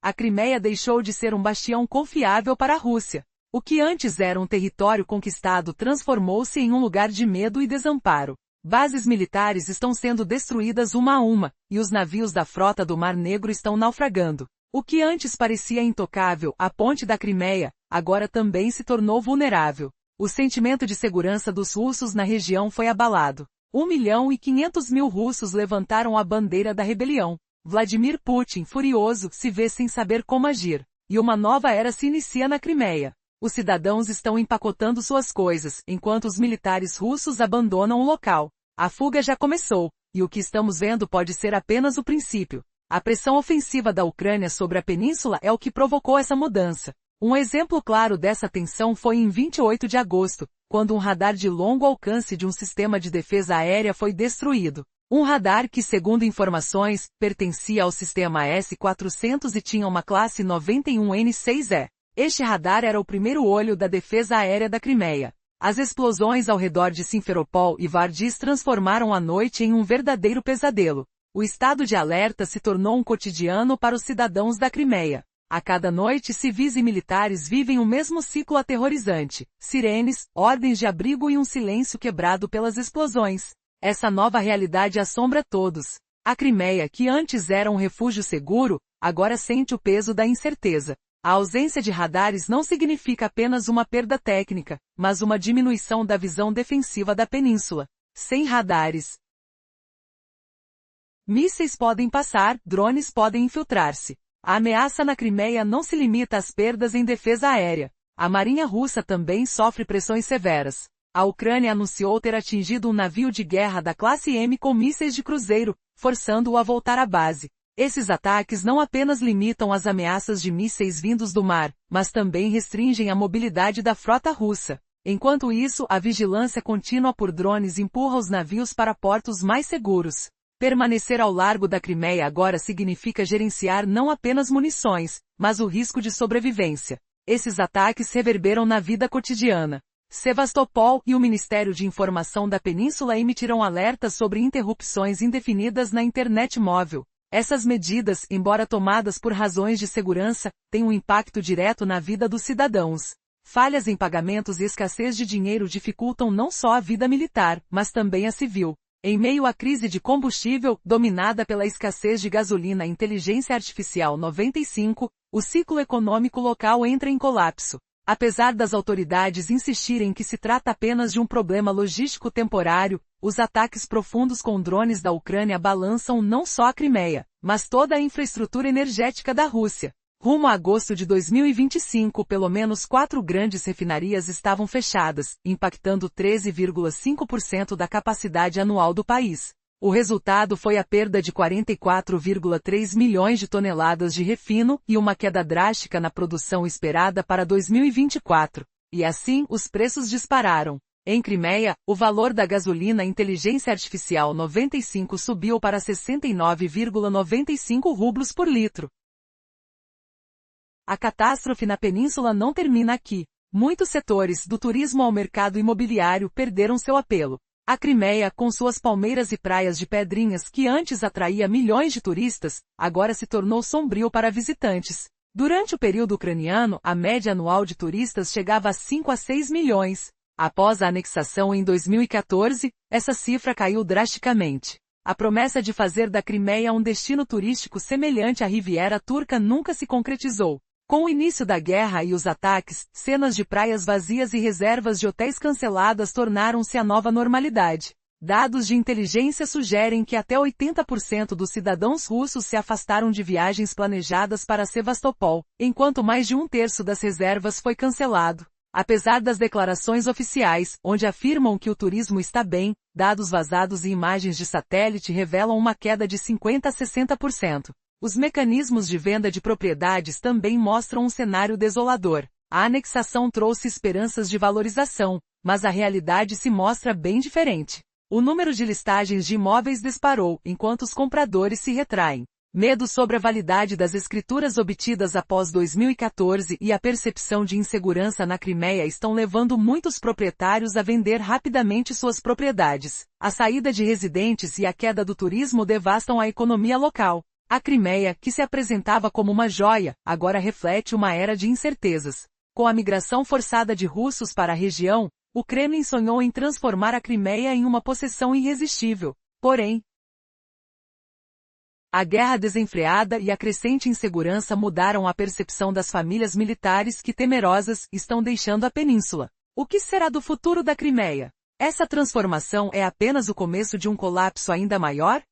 A Crimeia deixou de ser um bastião confiável para a Rússia. O que antes era um território conquistado transformou-se em um lugar de medo e desamparo. Bases militares estão sendo destruídas uma a uma, e os navios da frota do Mar Negro estão naufragando. O que antes parecia intocável, a ponte da Crimeia, agora também se tornou vulnerável. O sentimento de segurança dos russos na região foi abalado. 1.500.000 russos levantaram a bandeira da rebelião. Vladimir Putin, furioso, se vê sem saber como agir. E uma nova era se inicia na Crimeia. Os cidadãos estão empacotando suas coisas, enquanto os militares russos abandonam o local. A fuga já começou, e o que estamos vendo pode ser apenas o princípio. A pressão ofensiva da Ucrânia sobre a península é o que provocou essa mudança. Um exemplo claro dessa tensão foi em 28 de agosto, quando um radar de longo alcance de um sistema de defesa aérea foi destruído. Um radar que, segundo informações, pertencia ao sistema S-400 e tinha uma classe 91N6E. Este radar era o primeiro olho da defesa aérea da Crimeia. As explosões ao redor de Simferopol e Vardis transformaram a noite em um verdadeiro pesadelo. O estado de alerta se tornou um cotidiano para os cidadãos da Crimeia. A cada noite, civis e militares vivem o mesmo ciclo aterrorizante: sirenes, ordens de abrigo e um silêncio quebrado pelas explosões. Essa nova realidade assombra todos. A Crimeia, que antes era um refúgio seguro, agora sente o peso da incerteza. A ausência de radares não significa apenas uma perda técnica, mas uma diminuição da visão defensiva da península. Sem radares, mísseis podem passar, drones podem infiltrar-se. A ameaça na Crimeia não se limita às perdas em defesa aérea. A marinha russa também sofre pressões severas. A Ucrânia anunciou ter atingido um navio de guerra da classe M com mísseis de cruzeiro, forçando-o a voltar à base. Esses ataques não apenas limitam as ameaças de mísseis vindos do mar, mas também restringem a mobilidade da frota russa. Enquanto isso, a vigilância contínua por drones empurra os navios para portos mais seguros. Permanecer ao largo da Crimeia agora significa gerenciar não apenas munições, mas o risco de sobrevivência. Esses ataques reverberam na vida cotidiana. Sevastopol e o Ministério de Informação da Península emitirão alertas sobre interrupções indefinidas na internet móvel. Essas medidas, embora tomadas por razões de segurança, têm um impacto direto na vida dos cidadãos. Falhas em pagamentos e escassez de dinheiro dificultam não só a vida militar, mas também a civil. Em meio à crise de combustível, dominada pela escassez de gasolina e inteligência artificial 95, o ciclo econômico local entra em colapso. Apesar das autoridades insistirem que se trata apenas de um problema logístico temporário, os ataques profundos com drones da Ucrânia balançam não só a Crimeia, mas toda a infraestrutura energética da Rússia. Rumo a agosto de 2025, pelo menos 4 grandes refinarias estavam fechadas, impactando 13,5% da capacidade anual do país. O resultado foi a perda de 44,3 milhões de toneladas de refino e uma queda drástica na produção esperada para 2024. E assim, os preços dispararam. Em Crimeia, o valor da gasolina inteligência artificial 95 subiu para 69,95 rublos por litro. A catástrofe na península não termina aqui. Muitos setores, do turismo ao mercado imobiliário, perderam seu apelo. A Crimeia, com suas palmeiras e praias de pedrinhas que antes atraía milhões de turistas, agora se tornou sombrio para visitantes. Durante o período ucraniano, a média anual de turistas chegava a 5 a 6 milhões. Após a anexação em 2014, essa cifra caiu drasticamente. A promessa de fazer da Crimeia um destino turístico semelhante à Riviera Turca nunca se concretizou. Com o início da guerra e os ataques, cenas de praias vazias e reservas de hotéis canceladas tornaram-se a nova normalidade. Dados de inteligência sugerem que até 80% dos cidadãos russos se afastaram de viagens planejadas para Sevastopol, enquanto mais de 1/3 das reservas foi cancelado. Apesar das declarações oficiais, onde afirmam que o turismo está bem, dados vazados e imagens de satélite revelam uma queda de 50 a 60%. Os mecanismos de venda de propriedades também mostram um cenário desolador. A anexação trouxe esperanças de valorização, mas a realidade se mostra bem diferente. O número de listagens de imóveis disparou, enquanto os compradores se retraem. Medo sobre a validade das escrituras obtidas após 2014 e a percepção de insegurança na Crimeia estão levando muitos proprietários a vender rapidamente suas propriedades. A saída de residentes e a queda do turismo devastam a economia local. A Crimeia, que se apresentava como uma joia, agora reflete uma era de incertezas. Com a migração forçada de russos para a região, o Kremlin sonhou em transformar a Crimeia em uma possessão irresistível. Porém, a guerra desenfreada e a crescente insegurança mudaram a percepção das famílias militares que, temerosas, estão deixando a península. O que será do futuro da Crimeia? Essa transformação é apenas o começo de um colapso ainda maior?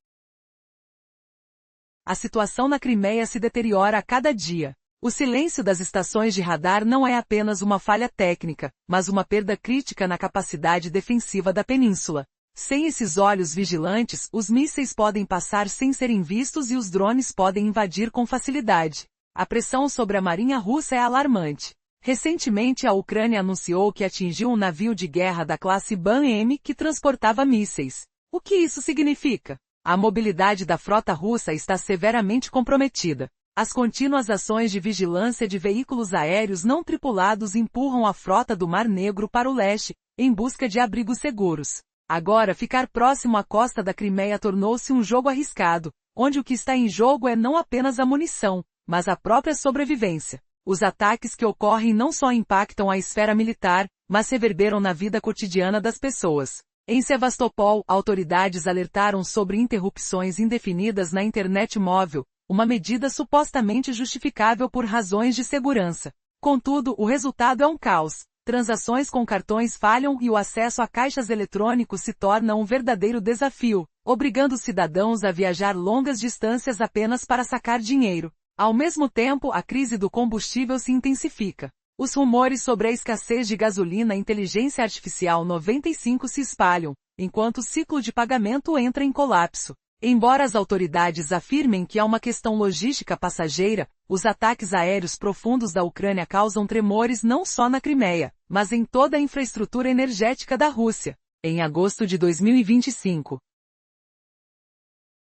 A situação na Crimeia se deteriora a cada dia. O silêncio das estações de radar não é apenas uma falha técnica, mas uma perda crítica na capacidade defensiva da península. Sem esses olhos vigilantes, os mísseis podem passar sem serem vistos e os drones podem invadir com facilidade. A pressão sobre a marinha russa é alarmante. Recentemente a Ucrânia anunciou que atingiu um navio de guerra da classe Ban-M que transportava mísseis. O que isso significa? A mobilidade da frota russa está severamente comprometida. As contínuas ações de vigilância de veículos aéreos não tripulados empurram a frota do Mar Negro para o leste, em busca de abrigos seguros. Agora ficar próximo à costa da Crimeia tornou-se um jogo arriscado, onde o que está em jogo é não apenas a munição, mas a própria sobrevivência. Os ataques que ocorrem não só impactam a esfera militar, mas reverberam na vida cotidiana das pessoas. Em Sevastopol, autoridades alertaram sobre interrupções indefinidas na internet móvel, uma medida supostamente justificável por razões de segurança. Contudo, o resultado é um caos. Transações com cartões falham e o acesso a caixas eletrônicos se torna um verdadeiro desafio, obrigando cidadãos a viajar longas distâncias apenas para sacar dinheiro. Ao mesmo tempo, a crise do combustível se intensifica. Os rumores sobre a escassez de gasolina e inteligência artificial 95 se espalham, enquanto o ciclo de pagamento entra em colapso. Embora as autoridades afirmem que é uma questão logística passageira, os ataques aéreos profundos da Ucrânia causam tremores não só na Crimeia, mas em toda a infraestrutura energética da Rússia. Em agosto de 2025,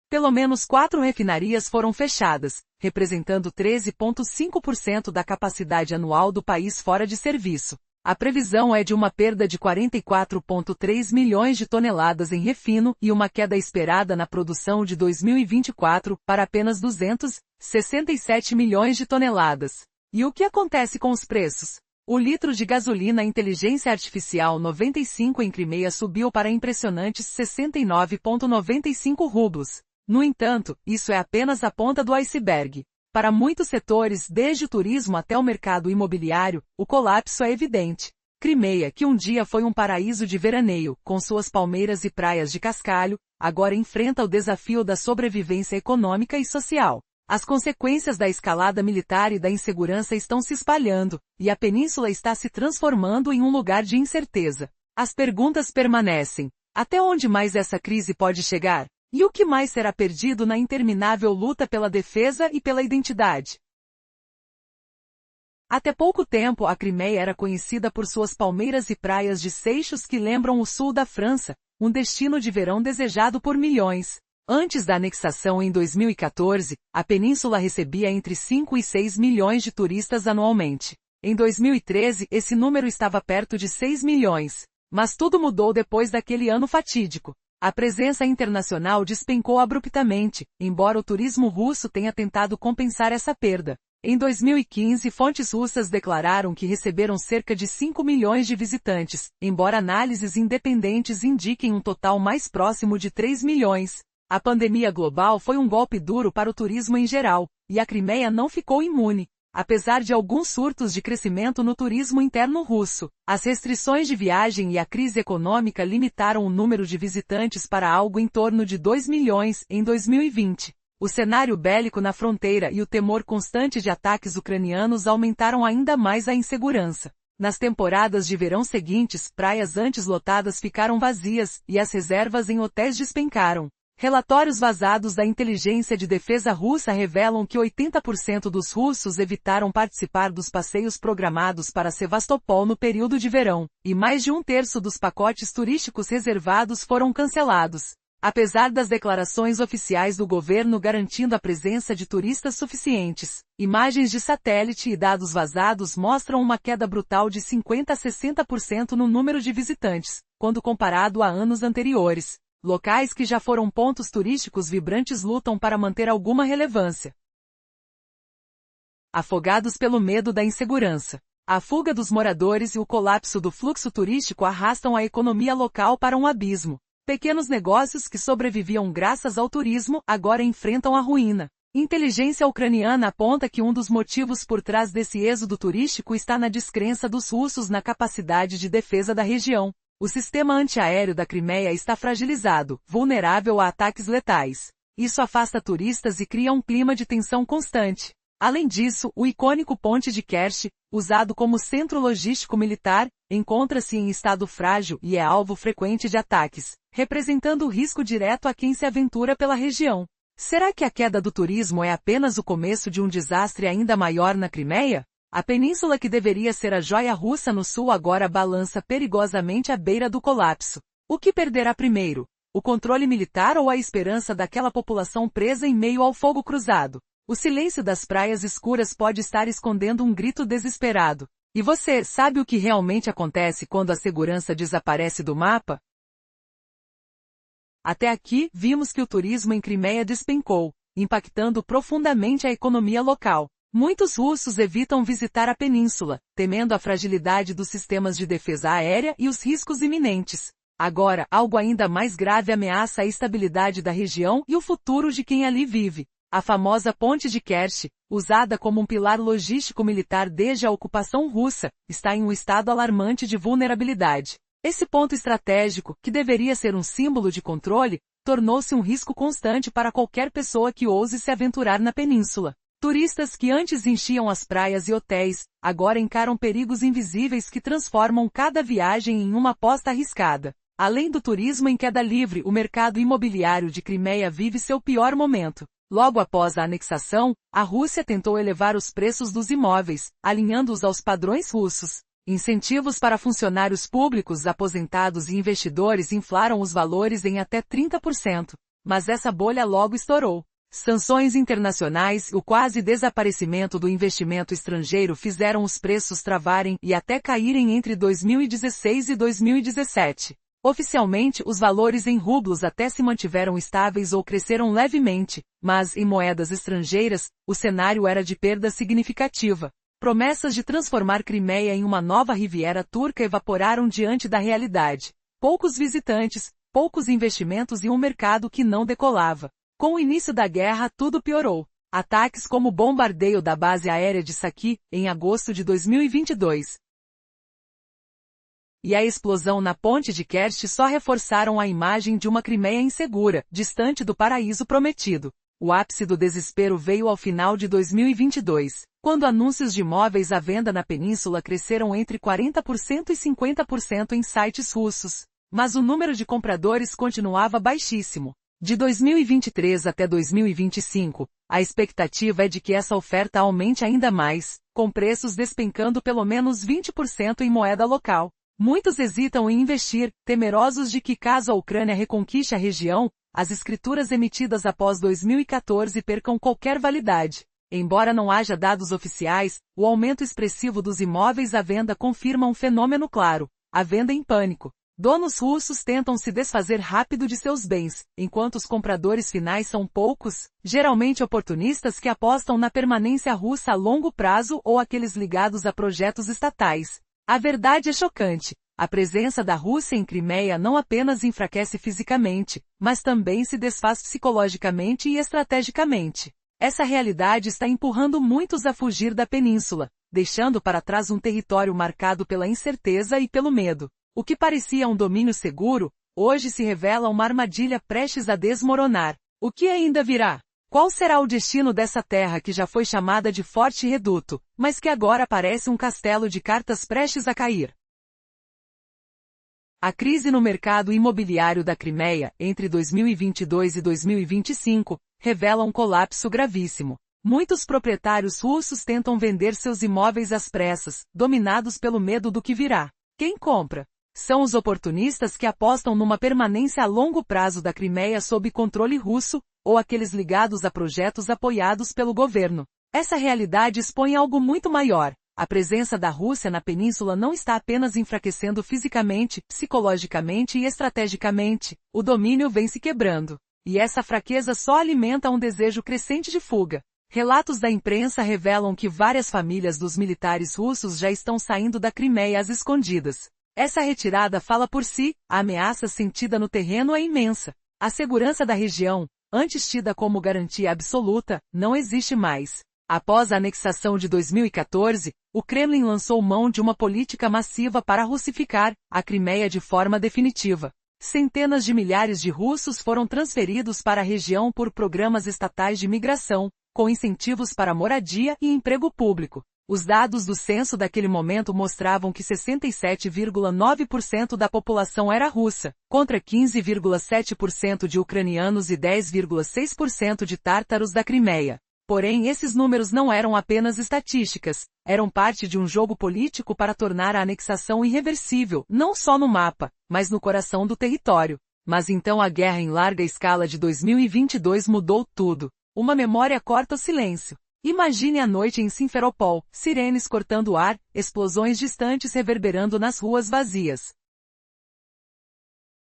pelo menos 4 refinarias foram fechadas, representando 13,5% da capacidade anual do país fora de serviço. A previsão é de uma perda de 44,3 milhões de toneladas em refino e uma queda esperada na produção de 2024 para apenas 267 milhões de toneladas. E o que acontece com os preços? O litro de gasolina inteligência artificial 95 em Crimeia subiu para impressionantes 69,95 rublos. No entanto, isso é apenas a ponta do iceberg. Para muitos setores, desde o turismo até o mercado imobiliário, o colapso é evidente. Crimeia, que um dia foi um paraíso de veraneio, com suas palmeiras e praias de cascalho, agora enfrenta o desafio da sobrevivência econômica e social. As consequências da escalada militar e da insegurança estão se espalhando, e a península está se transformando em um lugar de incerteza. As perguntas permanecem. Até onde mais essa crise pode chegar? E o que mais será perdido na interminável luta pela defesa e pela identidade? Até pouco tempo a Crimeia era conhecida por suas palmeiras e praias de seixos que lembram o sul da França, um destino de verão desejado por milhões. Antes da anexação em 2014, a península recebia entre 5 e 6 milhões de turistas anualmente. Em 2013, esse número estava perto de 6 milhões. Mas tudo mudou depois daquele ano fatídico. A presença internacional despencou abruptamente, embora o turismo russo tenha tentado compensar essa perda. Em 2015, fontes russas declararam que receberam cerca de 5 milhões de visitantes, embora análises independentes indiquem um total mais próximo de 3 milhões. A pandemia global foi um golpe duro para o turismo em geral, e a Crimeia não ficou imune. Apesar de alguns surtos de crescimento no turismo interno russo, as restrições de viagem e a crise econômica limitaram o número de visitantes para algo em torno de 2 milhões em 2020. O cenário bélico na fronteira e o temor constante de ataques ucranianos aumentaram ainda mais a insegurança. Nas temporadas de verão seguintes, praias antes lotadas ficaram vazias, e as reservas em hotéis despencaram. Relatórios vazados da inteligência de defesa russa revelam que 80% dos russos evitaram participar dos passeios programados para Sevastopol no período de verão, e mais de 1/3 dos pacotes turísticos reservados foram cancelados. Apesar das declarações oficiais do governo garantindo a presença de turistas suficientes, imagens de satélite e dados vazados mostram uma queda brutal de 50 a 60% no número de visitantes, quando comparado a anos anteriores. locais que já foram pontos turísticos vibrantes lutam para manter alguma relevância. Afogados pelo medo da insegurança. A fuga dos moradores e o colapso do fluxo turístico arrastam a economia local para um abismo. Pequenos negócios que sobreviviam graças ao turismo agora enfrentam a ruína. Inteligência ucraniana aponta que um dos motivos por trás desse êxodo turístico está na descrença dos russos na capacidade de defesa da região. O sistema antiaéreo da Crimeia está fragilizado, vulnerável a ataques letais. Isso afasta turistas e cria um clima de tensão constante. Além disso, o icônico Ponte de Kerch, usado como centro logístico militar, encontra-se em estado frágil e é alvo frequente de ataques, representando risco direto a quem se aventura pela região. Será que a queda do turismo é apenas o começo de um desastre ainda maior na Crimeia? A península que deveria ser a joia russa no sul agora balança perigosamente à beira do colapso. O que perderá primeiro? O controle militar ou a esperança daquela população presa em meio ao fogo cruzado? O silêncio das praias escuras pode estar escondendo um grito desesperado. E você sabe o que realmente acontece quando a segurança desaparece do mapa? Até aqui, vimos que o turismo em Crimeia despencou, impactando profundamente a economia local. Muitos russos evitam visitar a península, temendo a fragilidade dos sistemas de defesa aérea e os riscos iminentes. Agora, algo ainda mais grave ameaça a estabilidade da região e o futuro de quem ali vive. A famosa Ponte de Kerch, usada como um pilar logístico militar desde a ocupação russa, está em um estado alarmante de vulnerabilidade. Esse ponto estratégico, que deveria ser um símbolo de controle, tornou-se um risco constante para qualquer pessoa que ouse se aventurar na península. Turistas que antes enchiam as praias e hotéis, agora encaram perigos invisíveis que transformam cada viagem em uma aposta arriscada. Além do turismo em queda livre, o mercado imobiliário de Crimeia vive seu pior momento. Logo após a anexação, a Rússia tentou elevar os preços dos imóveis, alinhando-os aos padrões russos. Incentivos para funcionários públicos, aposentados e investidores inflaram os valores em até 30%. Mas essa bolha logo estourou. Sanções internacionais e o quase desaparecimento do investimento estrangeiro fizeram os preços travarem e até caírem entre 2016 e 2017. Oficialmente, os valores em rublos até se mantiveram estáveis ou cresceram levemente, mas, em moedas estrangeiras, o cenário era de perda significativa. Promessas de transformar Crimeia em uma nova Riviera Turca evaporaram diante da realidade. Poucos visitantes, poucos investimentos e um mercado que não decolava. Com o início da guerra, tudo piorou. Ataques como o bombardeio da base aérea de Saki, em agosto de 2022, e a explosão na Ponte de Kerch só reforçaram a imagem de uma Crimeia insegura, distante do paraíso prometido. O ápice do desespero veio ao final de 2022, quando anúncios de imóveis à venda na península cresceram entre 40% e 50% em sites russos. Mas o número de compradores continuava baixíssimo. De 2023 até 2025, a expectativa é de que essa oferta aumente ainda mais, com preços despencando pelo menos 20% em moeda local. Muitos hesitam em investir, temerosos de que caso a Ucrânia reconquiste a região, as escrituras emitidas após 2014 percam qualquer validade. Embora não haja dados oficiais, o aumento expressivo dos imóveis à venda confirma um fenômeno claro: a venda em pânico. Donos russos tentam se desfazer rápido de seus bens, enquanto os compradores finais são poucos, geralmente oportunistas que apostam na permanência russa a longo prazo ou aqueles ligados a projetos estatais. A verdade é chocante. A presença da Rússia em Crimeia não apenas enfraquece fisicamente, mas também se desfaz psicologicamente e estrategicamente. Essa realidade está empurrando muitos a fugir da península, deixando para trás um território marcado pela incerteza e pelo medo. O que parecia um domínio seguro, hoje se revela uma armadilha prestes a desmoronar. O que ainda virá? Qual será o destino dessa terra que já foi chamada de Forte Reduto, mas que agora parece um castelo de cartas prestes a cair? A crise no mercado imobiliário da Crimeia, entre 2022 e 2025, revela um colapso gravíssimo. Muitos proprietários russos tentam vender seus imóveis às pressas, dominados pelo medo do que virá. Quem compra? São os oportunistas que apostam numa permanência a longo prazo da Crimeia sob controle russo, ou aqueles ligados a projetos apoiados pelo governo. Essa realidade expõe algo muito maior. A presença da Rússia na península não está apenas enfraquecendo fisicamente, psicologicamente e estrategicamente, o domínio vem se quebrando. E essa fraqueza só alimenta um desejo crescente de fuga. Relatos da imprensa revelam que várias famílias dos militares russos já estão saindo da Crimeia às escondidas. Essa retirada fala por si, a ameaça sentida no terreno é imensa. A segurança da região, antes tida como garantia absoluta, não existe mais. Após a anexação de 2014, o Kremlin lançou mão de uma política massiva para russificar a Crimeia de forma definitiva. Centenas de milhares de russos foram transferidos para a região por programas estatais de migração, com incentivos para moradia e emprego público. Os dados do censo daquele momento mostravam que 67,9% da população era russa, contra 15,7% de ucranianos e 10,6% de tártaros da Crimeia. Porém, esses números não eram apenas estatísticas, eram parte de um jogo político para tornar a anexação irreversível, não só no mapa, mas no coração do território. Mas então a guerra em larga escala de 2022 mudou tudo. Uma memória corta o silêncio. Imagine a noite em Simferopol, sirenes cortando o ar, explosões distantes reverberando nas ruas vazias.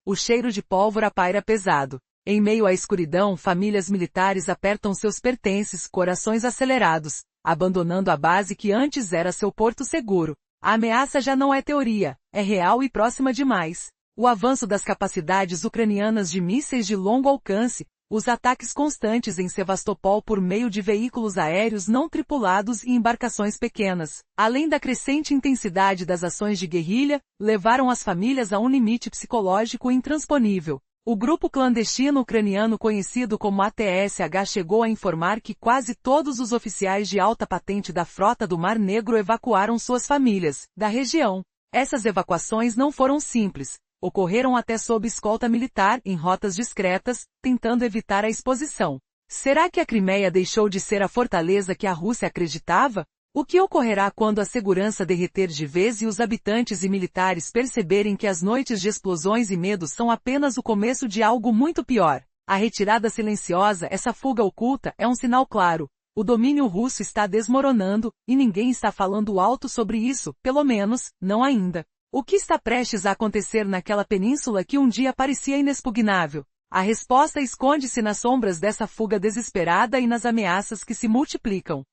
O cheiro de pólvora paira pesado. Em meio à escuridão, famílias militares apertam seus pertences, corações acelerados, abandonando a base que antes era seu porto seguro. A ameaça já não é teoria, é real e próxima demais. O avanço das capacidades ucranianas de mísseis de longo alcance, os ataques constantes em Sevastopol por meio de veículos aéreos não tripulados e embarcações pequenas, além da crescente intensidade das ações de guerrilha, levaram as famílias a um limite psicológico intransponível. O grupo clandestino ucraniano conhecido como ATSH chegou a informar que quase todos os oficiais de alta patente da frota do Mar Negro evacuaram suas famílias da região. Essas evacuações não foram simples. Ocorreram até sob escolta militar, em rotas discretas, tentando evitar a exposição. Será que a Crimeia deixou de ser a fortaleza que a Rússia acreditava? O que ocorrerá quando a segurança derreter de vez e os habitantes e militares perceberem que as noites de explosões e medos são apenas o começo de algo muito pior? A retirada silenciosa, essa fuga oculta, é um sinal claro. O domínio russo está desmoronando, e ninguém está falando alto sobre isso, pelo menos, não ainda. O que está prestes a acontecer naquela península que um dia parecia inexpugnável? A resposta esconde-se nas sombras dessa fuga desesperada e nas ameaças que se multiplicam.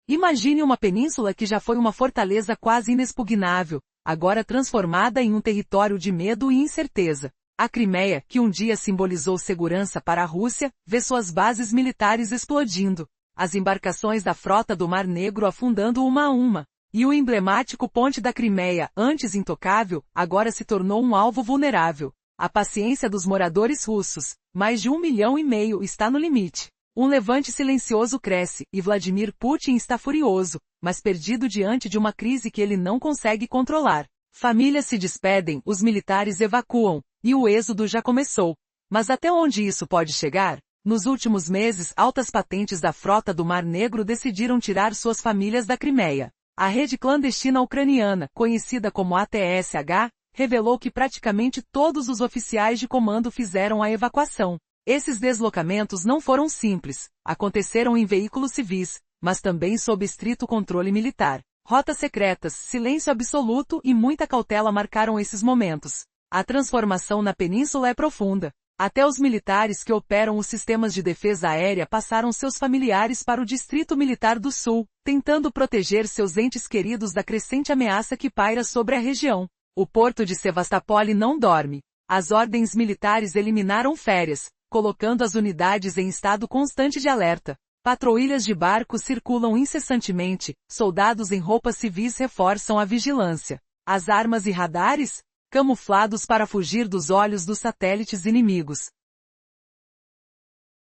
Imagine uma península que já foi uma fortaleza quase inexpugnável, agora transformada em um território de medo e incerteza. A Crimeia, que um dia simbolizou segurança para a Rússia, vê suas bases militares explodindo, as embarcações da frota do Mar Negro afundando uma a uma, e o emblemático Ponte da Crimeia, antes intocável, agora se tornou um alvo vulnerável. A paciência dos moradores russos, mais de 1,5 milhão, está no limite. Um levante silencioso cresce, e Vladimir Putin está furioso, mas perdido diante de uma crise que ele não consegue controlar. Famílias se despedem, os militares evacuam, e o êxodo já começou. Mas até onde isso pode chegar? Nos últimos meses, altas patentes da frota do Mar Negro decidiram tirar suas famílias da Crimeia. A rede clandestina ucraniana, conhecida como ATSH, revelou que praticamente todos os oficiais de comando fizeram a evacuação. Esses deslocamentos não foram simples, aconteceram em veículos civis, mas também sob estrito controle militar. Rotas secretas, silêncio absoluto e muita cautela marcaram esses momentos. A transformação na península é profunda. Até os militares que operam os sistemas de defesa aérea passaram seus familiares para o Distrito Militar do Sul, tentando proteger seus entes queridos da crescente ameaça que paira sobre a região. O porto de Sevastopol não dorme. As ordens militares eliminaram férias, colocando as unidades em estado constante de alerta. Patrulhas de barcos circulam incessantemente, soldados em roupas civis reforçam a vigilância. As armas e radares? Camuflados para fugir dos olhos dos satélites inimigos.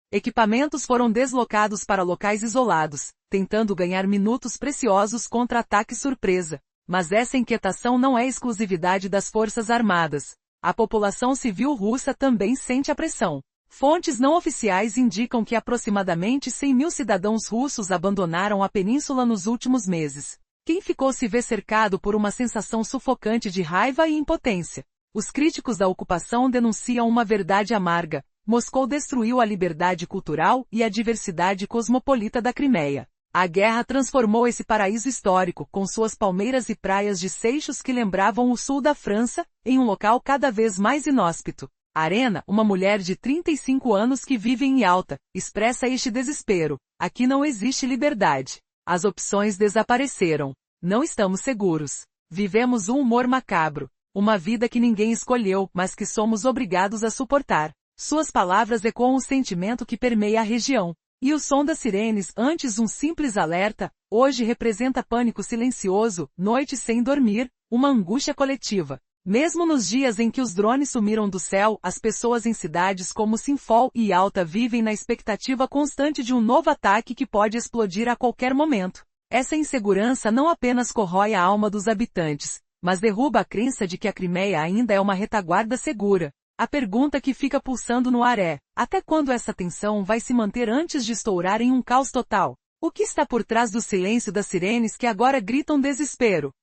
Equipamentos foram deslocados para locais isolados, tentando ganhar minutos preciosos contra ataque surpresa. Mas essa inquietação não é exclusividade das forças armadas. A população civil russa também sente a pressão. Fontes não oficiais indicam que aproximadamente 100 mil cidadãos russos abandonaram a península nos últimos meses. Quem ficou se vê cercado por uma sensação sufocante de raiva e impotência. Os críticos da ocupação denunciam uma verdade amarga. Moscou destruiu a liberdade cultural e a diversidade cosmopolita da Crimeia. A guerra transformou esse paraíso histórico, com suas palmeiras e praias de seixos que lembravam o sul da França, em um local cada vez mais inóspito. Arena, uma mulher de 35 anos que vive em Yalta, expressa este desespero. Aqui não existe liberdade. As opções desapareceram. Não estamos seguros. Vivemos um humor macabro. Uma vida que ninguém escolheu, mas que somos obrigados a suportar. Suas palavras ecoam o sentimento que permeia a região. E o som das sirenes, antes um simples alerta, hoje representa pânico silencioso, noites sem dormir, uma angústia coletiva. Mesmo nos dias em que os drones sumiram do céu, as pessoas em cidades como Sinfol e Yalta vivem na expectativa constante de um novo ataque que pode explodir a qualquer momento. Essa insegurança não apenas corrói a alma dos habitantes, mas derruba a crença de que a Crimeia ainda é uma retaguarda segura. A pergunta que fica pulsando no ar é: até quando essa tensão vai se manter antes de estourar em um caos total? O que está por trás do silêncio das sirenes que agora gritam desespero?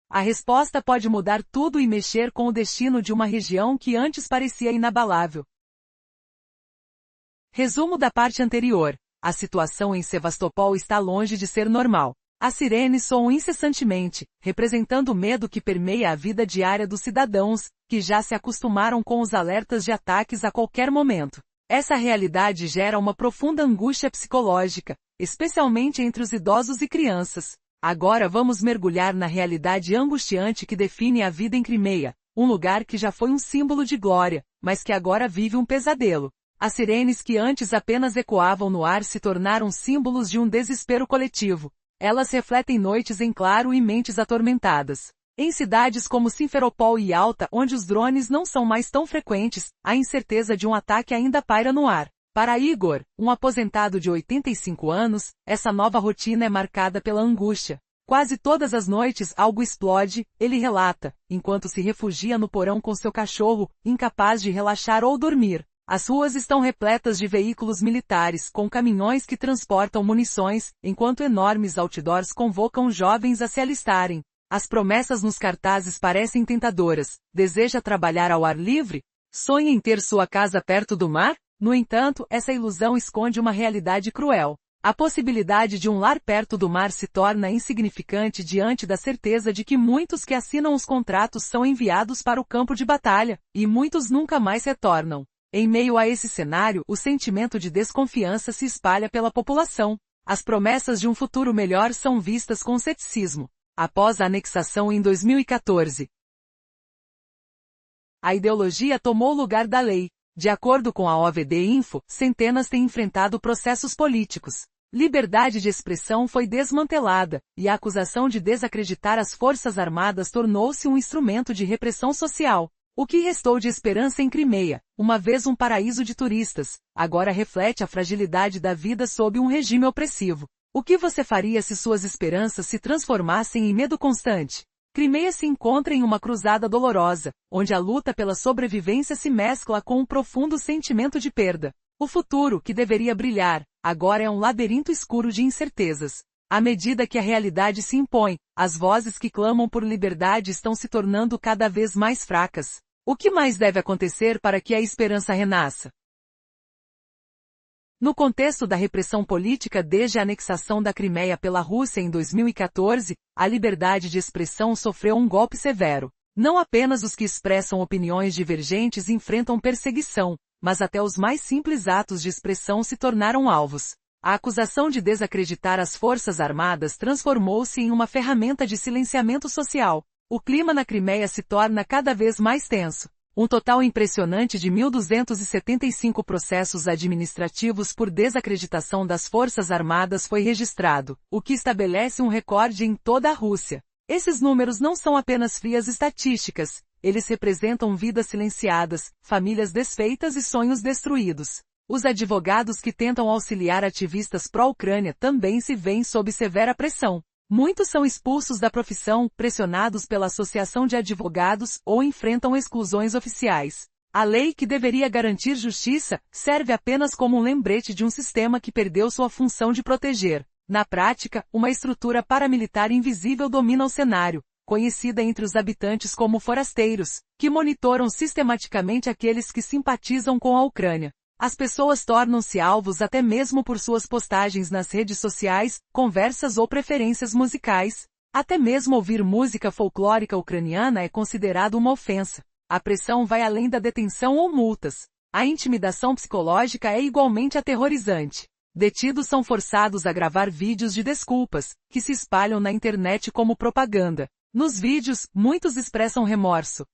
A resposta pode mudar tudo e mexer com o destino de uma região que antes parecia inabalável. Resumo da parte anterior. A situação em Sevastopol está longe de ser normal. As sirenes soam incessantemente, representando o medo que permeia a vida diária dos cidadãos, que já se acostumaram com os alertas de ataques a qualquer momento. Essa realidade gera uma profunda angústia psicológica, especialmente entre os idosos e crianças. Agora vamos mergulhar na realidade angustiante que define a vida em Crimeia, um lugar que já foi um símbolo de glória, mas que agora vive um pesadelo. As sirenes que antes apenas ecoavam no ar se tornaram símbolos de um desespero coletivo. Elas refletem noites em claro e mentes atormentadas. Em cidades como Simferopol e Yalta, onde os drones não são mais tão frequentes, a incerteza de um ataque ainda paira no ar. Para Igor, um aposentado de 85 anos, essa nova rotina é marcada pela angústia. Quase todas as noites algo explode, ele relata, enquanto se refugia no porão com seu cachorro, incapaz de relaxar ou dormir. As ruas estão repletas de veículos militares, com caminhões que transportam munições, enquanto enormes outdoors convocam jovens a se alistarem. As promessas nos cartazes parecem tentadoras. Deseja trabalhar ao ar livre? Sonha em ter sua casa perto do mar? No entanto, essa ilusão esconde uma realidade cruel. A possibilidade de um lar perto do mar se torna insignificante diante da certeza de que muitos que assinam os contratos são enviados para o campo de batalha, e muitos nunca mais retornam. Em meio a esse cenário, o sentimento de desconfiança se espalha pela população. As promessas de um futuro melhor são vistas com ceticismo. Após a anexação em 2014, a ideologia tomou o lugar da lei. De acordo com a OVD Info, centenas têm enfrentado processos políticos. Liberdade de expressão foi desmantelada, e a acusação de desacreditar as Forças Armadas tornou-se um instrumento de repressão social. O que restou de esperança em Crimeia, uma vez um paraíso de turistas, agora reflete a fragilidade da vida sob um regime opressivo. O que você faria se suas esperanças se transformassem em medo constante? Crimeia se encontra em uma cruzada dolorosa, onde a luta pela sobrevivência se mescla com um profundo sentimento de perda. O futuro, que deveria brilhar, agora é um labirinto escuro de incertezas. À medida que a realidade se impõe, as vozes que clamam por liberdade estão se tornando cada vez mais fracas. O que mais deve acontecer para que a esperança renasça? No contexto da repressão política desde a anexação da Crimeia pela Rússia em 2014, a liberdade de expressão sofreu um golpe severo. Não apenas os que expressam opiniões divergentes enfrentam perseguição, mas até os mais simples atos de expressão se tornaram alvos. A acusação de desacreditar as Forças Armadas transformou-se em uma ferramenta de silenciamento social. O clima na Crimeia se torna cada vez mais tenso. Um total impressionante de 1.275 processos administrativos por desacreditação das Forças Armadas foi registrado, o que estabelece um recorde em toda a Rússia. Esses números não são apenas frias estatísticas, eles representam vidas silenciadas, famílias desfeitas e sonhos destruídos. Os advogados que tentam auxiliar ativistas pró-Ucrânia também se veem sob severa pressão. Muitos são expulsos da profissão, pressionados pela Associação de Advogados, ou enfrentam exclusões oficiais. A lei, que deveria garantir justiça, serve apenas como um lembrete de um sistema que perdeu sua função de proteger. Na prática, uma estrutura paramilitar invisível domina o cenário, conhecida entre os habitantes como forasteiros, que monitoram sistematicamente aqueles que simpatizam com a Ucrânia. As pessoas tornam-se alvos até mesmo por suas postagens nas redes sociais, conversas ou preferências musicais. Até mesmo ouvir música folclórica ucraniana é considerado uma ofensa. A pressão vai além da detenção ou multas. A intimidação psicológica é igualmente aterrorizante. Detidos são forçados a gravar vídeos de desculpas, que se espalham na internet como propaganda. Nos vídeos, muitos expressam remorso,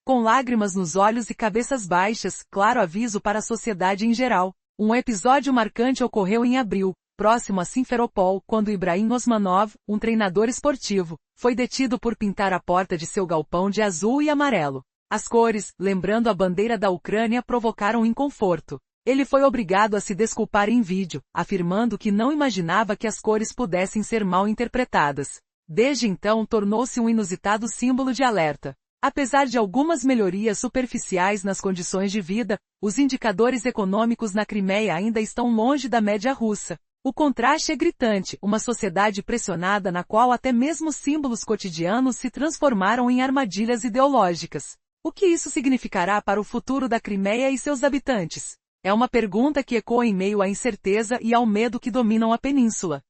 com lágrimas nos olhos e cabeças baixas, claro aviso para a sociedade em geral. Um episódio marcante ocorreu em abril, próximo a Simferopol, quando Ibrahim Osmanov, um treinador esportivo, foi detido por pintar a porta de seu galpão de azul e amarelo. As cores, lembrando a bandeira da Ucrânia, provocaram inconforto. Ele foi obrigado a se desculpar em vídeo, afirmando que não imaginava que as cores pudessem ser mal interpretadas. Desde então tornou-se um inusitado símbolo de alerta. Apesar de algumas melhorias superficiais nas condições de vida, os indicadores econômicos na Crimeia ainda estão longe da média russa. O contraste é gritante, uma sociedade pressionada na qual até mesmo símbolos cotidianos se transformaram em armadilhas ideológicas. O que isso significará para o futuro da Crimeia e seus habitantes? É uma pergunta que ecoa em meio à incerteza e ao medo que dominam a península.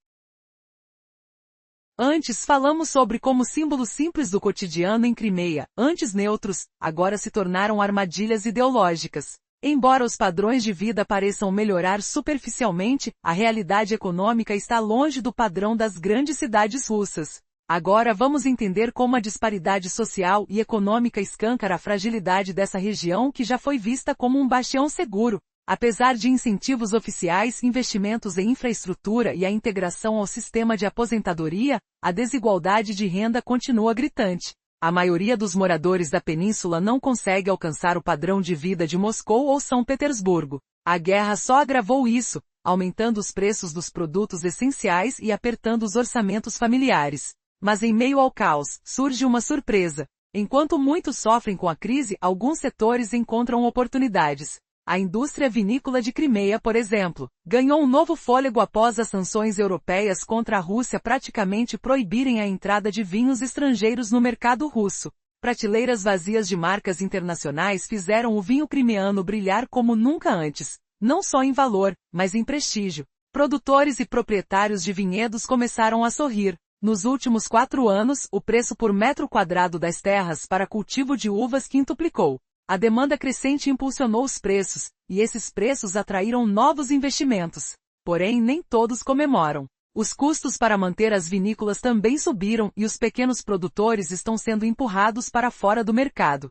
Antes falamos sobre como símbolos simples do cotidiano em Crimeia, antes neutros, agora se tornaram armadilhas ideológicas. Embora os padrões de vida pareçam melhorar superficialmente, a realidade econômica está longe do padrão das grandes cidades russas. Agora vamos entender como a disparidade social e econômica escancara a fragilidade dessa região que já foi vista como um bastião seguro. Apesar de incentivos oficiais, investimentos em infraestrutura e a integração ao sistema de aposentadoria, a desigualdade de renda continua gritante. A maioria dos moradores da península não consegue alcançar o padrão de vida de Moscou ou São Petersburgo. A guerra só agravou isso, aumentando os preços dos produtos essenciais e apertando os orçamentos familiares. Mas em meio ao caos, surge uma surpresa. Enquanto muitos sofrem com a crise, alguns setores encontram oportunidades. A indústria vinícola de Crimeia, por exemplo, ganhou um novo fôlego após as sanções europeias contra a Rússia praticamente proibirem a entrada de vinhos estrangeiros no mercado russo. Prateleiras vazias de marcas internacionais fizeram o vinho crimeano brilhar como nunca antes, não só em valor, mas em prestígio. Produtores e proprietários de vinhedos começaram a sorrir. Nos últimos 4 anos, o preço por metro quadrado das terras para cultivo de uvas quintuplicou. A demanda crescente impulsionou os preços, e esses preços atraíram novos investimentos. Porém, nem todos comemoram. Os custos para manter as vinícolas também subiram e os pequenos produtores estão sendo empurrados para fora do mercado.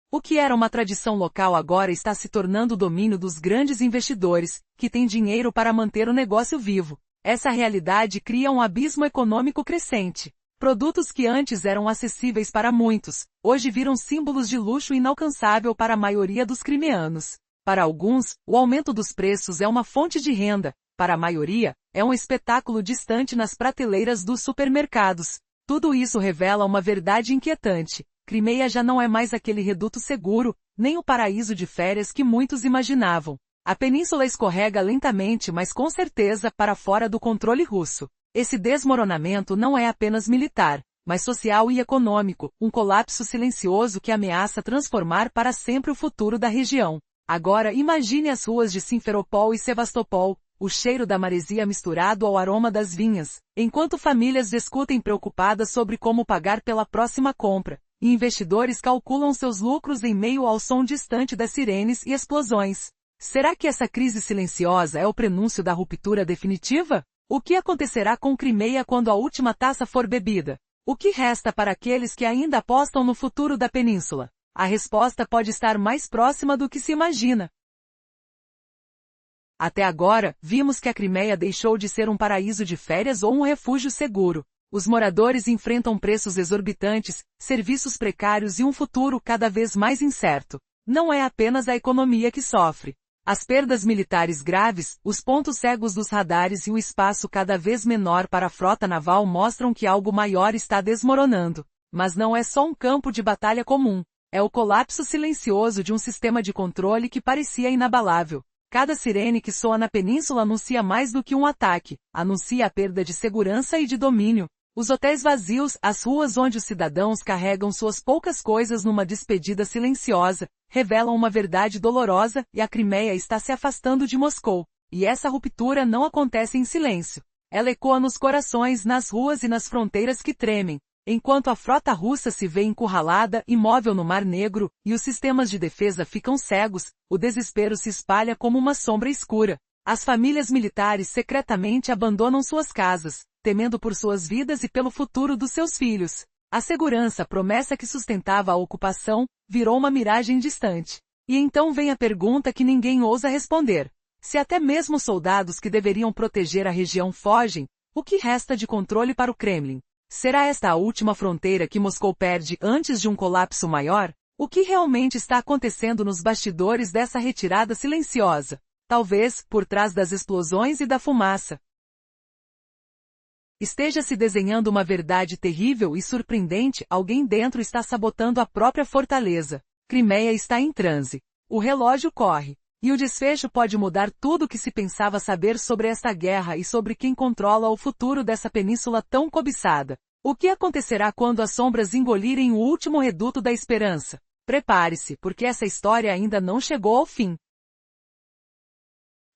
O que era uma tradição local agora está se tornando o domínio dos grandes investidores, que têm dinheiro para manter o negócio vivo. Essa realidade cria um abismo econômico crescente. Produtos que antes eram acessíveis para muitos, hoje viram símbolos de luxo inalcançável para a maioria dos crimeanos. Para alguns, o aumento dos preços é uma fonte de renda, para a maioria, é um espetáculo distante nas prateleiras dos supermercados. Tudo isso revela uma verdade inquietante. Crimeia já não é mais aquele reduto seguro, nem o paraíso de férias que muitos imaginavam. A península escorrega lentamente, mas com certeza, para fora do controle russo. Esse desmoronamento não é apenas militar, mas social e econômico, um colapso silencioso que ameaça transformar para sempre o futuro da região. Agora imagine as ruas de Simferopol e Sevastopol, o cheiro da maresia misturado ao aroma das vinhas, enquanto famílias discutem preocupadas sobre como pagar pela próxima compra, e investidores calculam seus lucros em meio ao som distante das sirenes e explosões. Será que essa crise silenciosa é o prenúncio da ruptura definitiva? O que acontecerá com Crimeia quando a última taça for bebida? O que resta para aqueles que ainda apostam no futuro da península? A resposta pode estar mais próxima do que se imagina. Até agora, vimos que a Crimeia deixou de ser um paraíso de férias ou um refúgio seguro. Os moradores enfrentam preços exorbitantes, serviços precários e um futuro cada vez mais incerto. Não é apenas a economia que sofre. As perdas militares graves, os pontos cegos dos radares e o espaço cada vez menor para a frota naval mostram que algo maior está desmoronando. Mas não é só um campo de batalha comum. É o colapso silencioso de um sistema de controle que parecia inabalável. Cada sirene que soa na península anuncia mais do que um ataque, anuncia a perda de segurança e de domínio. Os hotéis vazios, as ruas onde os cidadãos carregam suas poucas coisas numa despedida silenciosa, revelam uma verdade dolorosa, e a Crimeia está se afastando de Moscou. E essa ruptura não acontece em silêncio. Ela ecoa nos corações, nas ruas e nas fronteiras que tremem. Enquanto a frota russa se vê encurralada, imóvel no Mar Negro, e os sistemas de defesa ficam cegos, o desespero se espalha como uma sombra escura. As famílias militares secretamente abandonam suas casas, temendo por suas vidas e pelo futuro dos seus filhos. A segurança, promessa que sustentava a ocupação, virou uma miragem distante. E então vem a pergunta que ninguém ousa responder. Se até mesmo soldados que deveriam proteger a região fogem, o que resta de controle para o Kremlin? Será esta a última fronteira que Moscou perde antes de um colapso maior? O que realmente está acontecendo nos bastidores dessa retirada silenciosa? Talvez, por trás das explosões e da fumaça, esteja se desenhando uma verdade terrível e surpreendente. Alguém dentro está sabotando a própria fortaleza. Crimeia está em transe. O relógio corre. E o desfecho pode mudar tudo o que se pensava saber sobre esta guerra e sobre quem controla o futuro dessa península tão cobiçada. O que acontecerá quando as sombras engolirem o último reduto da esperança? Prepare-se, porque essa história ainda não chegou ao fim.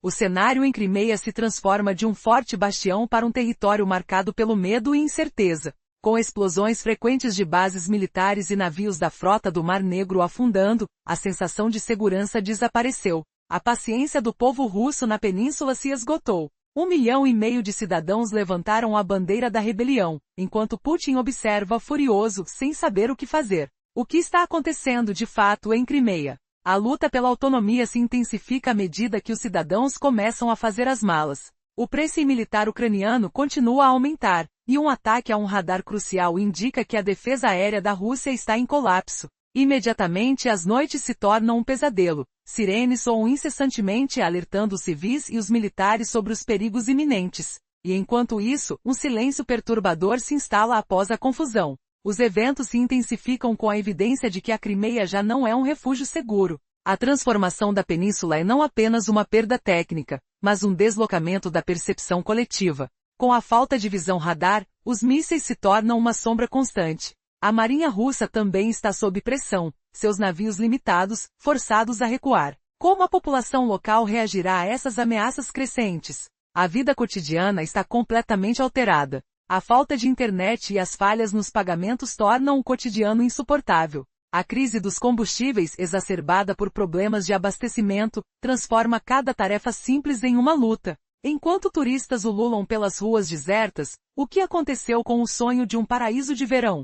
O cenário em Crimeia se transforma de um forte bastião para um território marcado pelo medo e incerteza. Com explosões frequentes de bases militares e navios da frota do Mar Negro afundando, a sensação de segurança desapareceu. A paciência do povo russo na península se esgotou. 1,5 milhão de cidadãos levantaram a bandeira da rebelião, enquanto Putin observa furioso, sem saber o que fazer. O que está acontecendo de fato em Crimeia? A luta pela autonomia se intensifica à medida que os cidadãos começam a fazer as malas. O preço militar ucraniano continua a aumentar, e um ataque a um radar crucial indica que a defesa aérea da Rússia está em colapso. Imediatamente as noites se tornam um pesadelo. Sirenes soam incessantemente alertando os civis e os militares sobre os perigos iminentes. E enquanto isso, um silêncio perturbador se instala após a confusão. Os eventos se intensificam com a evidência de que a Crimeia já não é um refúgio seguro. A transformação da península é não apenas uma perda técnica, mas um deslocamento da percepção coletiva. Com a falta de visão radar, os mísseis se tornam uma sombra constante. A marinha russa também está sob pressão, seus navios limitados, forçados a recuar. Como a população local reagirá a essas ameaças crescentes? A vida cotidiana está completamente alterada. A falta de internet e as falhas nos pagamentos tornam o cotidiano insuportável. A crise dos combustíveis, exacerbada por problemas de abastecimento, transforma cada tarefa simples em uma luta. Enquanto turistas ululam pelas ruas desertas, o que aconteceu com o sonho de um paraíso de verão?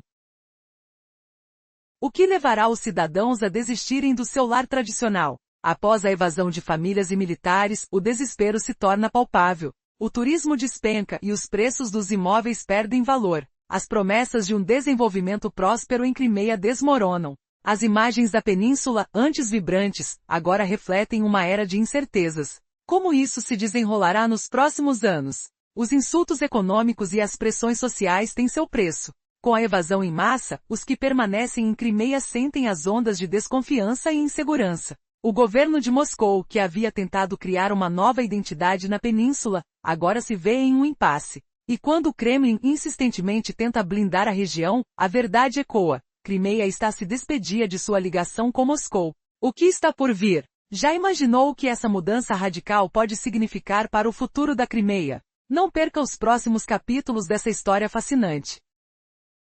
O que levará os cidadãos a desistirem do seu lar tradicional? Após a evasão de famílias e militares, o desespero se torna palpável. O turismo despenca e os preços dos imóveis perdem valor. As promessas de um desenvolvimento próspero em Crimeia desmoronam. As imagens da península, antes vibrantes, agora refletem uma era de incertezas. Como isso se desenrolará nos próximos anos? Os insultos econômicos e as pressões sociais têm seu preço. Com a evasão em massa, os que permanecem em Crimeia sentem as ondas de desconfiança e insegurança. O governo de Moscou, que havia tentado criar uma nova identidade na península, agora se vê em um impasse. E quando o Kremlin insistentemente tenta blindar a região, a verdade ecoa. Crimeia está a se despedir de sua ligação com Moscou. O que está por vir? Já imaginou o que essa mudança radical pode significar para o futuro da Crimeia? Não perca os próximos capítulos dessa história fascinante.